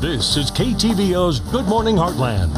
This is KTVO's Good Morning Heartland.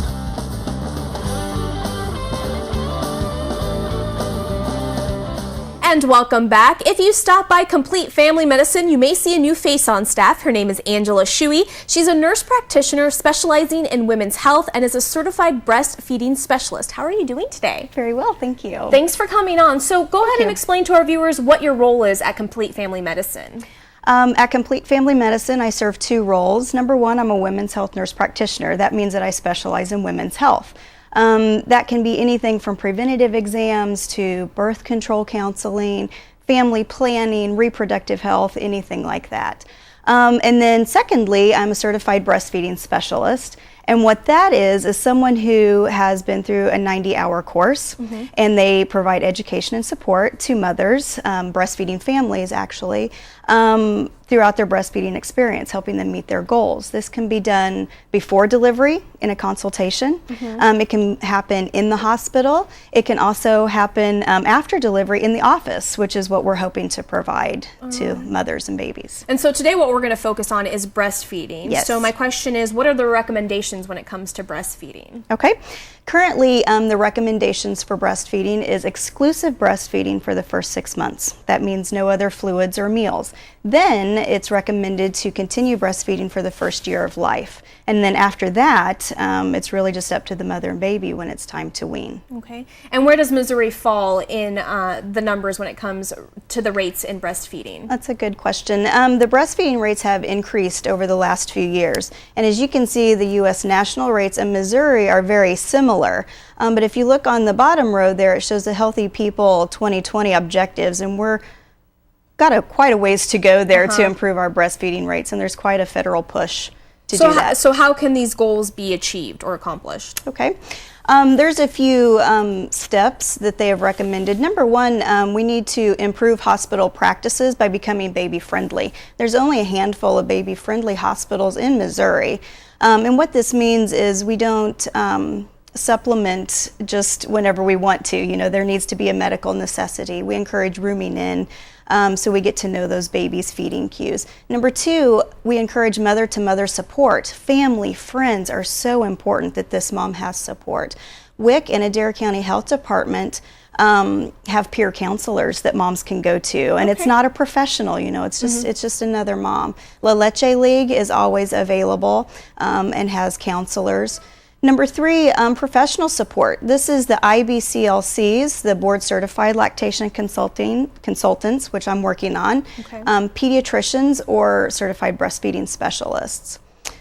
And welcome back. If you stop by Complete Family Medicine, you may see a new face on staff. Her name is Angella Shuey. She's a nurse practitioner specializing in women's health and is a certified breastfeeding specialist. How are you doing today? Very well, thank you. Thanks for coming on. So go ahead and explain to our viewers what your role is at Complete Family Medicine. At Complete Family Medicine, I serve two roles. Number one, I'm a women's health nurse practitioner. That means that I specialize in women's health. That can be anything from preventative exams to birth control counseling, family planning, reproductive health, anything like that. And then secondly, I'm a certified breastfeeding specialist. And what that is someone who has been through a 90-hour course, and they provide education and support to mothers, breastfeeding families actually, throughout their breastfeeding experience, helping them meet their goals. This can be done before delivery in a consultation. It can happen in the hospital. It can also happen after delivery in the office, which is what we're hoping to provide to mothers and babies. And so today what we're going to focus on is breastfeeding. Yes. So my question is, what are the recommendations when it comes to breastfeeding? Okay. Currently, the recommendations for breastfeeding is exclusive breastfeeding for the first 6 months. That means no other fluids or meals. Then it's recommended to continue breastfeeding for the first year of life. And then after that, it's really just up to the mother and baby when it's time to wean. Okay. And where does Missouri fall in the numbers when it comes to the rates in breastfeeding? That's a good question. The breastfeeding rates have increased over the last few years. And as you can see, the U.S. national rates in Missouri are very similar. But if you look on the bottom row there, it shows the Healthy People 2020 objectives, and we're got quite a ways to go there to improve our breastfeeding rates, and there's quite a federal push to do that. So how can these goals be achieved or accomplished? Okay. There's a few steps that they have recommended. Number one, we need to improve hospital practices by becoming baby-friendly. There's only a handful of baby-friendly hospitals in Missouri. And what this means is we don't supplement just whenever we want to. You know, there needs to be a medical necessity. We encourage rooming in. So we get to know those babies' feeding cues. Number two, we encourage mother-to-mother support. Family, friends are so important that this mom has support. WIC and Adair County Health Department have peer counselors that moms can go to, and it's not a professional, you know, it's just another mom. La Leche League is always available and has counselors. Number three, professional support. This is the IBCLCs, the Board Certified Lactation Consultants, which I'm working on, pediatricians or certified breastfeeding specialists.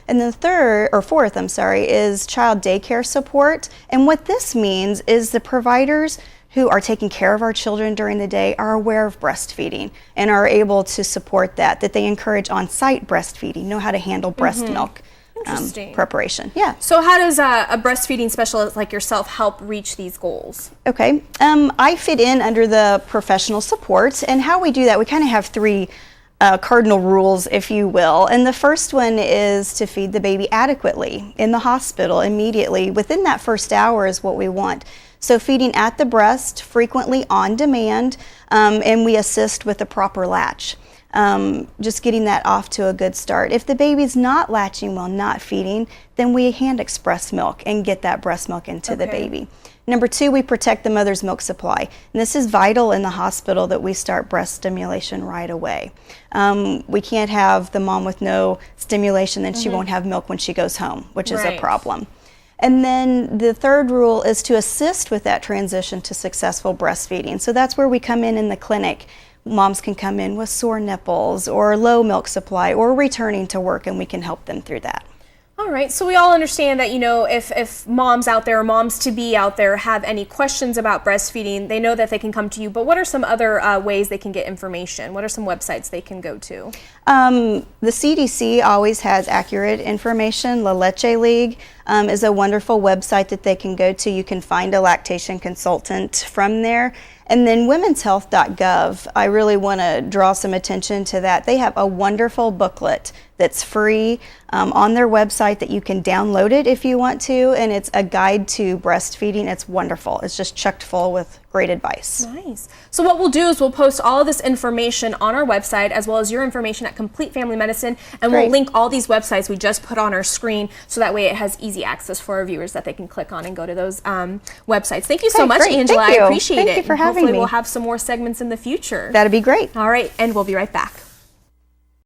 And then fourth, is child daycare support. And what this means is the providers who are taking care of our children during the day are aware of breastfeeding and are able to support that they encourage on-site breastfeeding, know how to handle breast milk. Preparation. Yeah. So how does a breastfeeding specialist like yourself help reach these goals? Okay. I fit in under the professional support, and how we do that, we kind of have three cardinal rules, if you will. And the first one is to feed the baby adequately in the hospital immediately. Within that first hour is what we want. So feeding at the breast, frequently on demand, and we assist with the proper latch. Just getting that off to a good start. If the baby's not latching well, not feeding, then we hand express milk and get that breast milk into the baby. Number two, we protect the mother's milk supply. And this is vital in the hospital that we start breast stimulation right away. We can't have the mom with no stimulation, then she won't have milk when she goes home, which is a problem. And then the third rule is to assist with that transition to successful breastfeeding. So that's where we come in the clinic. Moms can come in with sore nipples or low milk supply or returning to work, and we can help them through that. All right, so we all understand that, you know, if moms out there, moms-to-be out there have any questions about breastfeeding, they know that they can come to you, but what are some other ways they can get information? What are some websites they can go to? The CDC always has accurate information. La Leche League is a wonderful website that they can go to. You can find a lactation consultant from there. And then womenshealth.gov, I really want to draw some attention to that. They have a wonderful booklet that's free on their website that you can download it if you want to, and it's a guide to breastfeeding. It's wonderful. It's just chock full with great advice. Nice. So what we'll do is we'll post all of this information on our website as well as your information at at Complete Family Medicine, and Great. we'll link all these websites we just put on our screen so that way it has easy access for our viewers that they can click on and go to those websites. Thank you so much, great. Angela. Thank you. I appreciate it. Thank you for having Hopefully me. we'll have some more segments in the future. That'd be great. All right, and we'll be right back.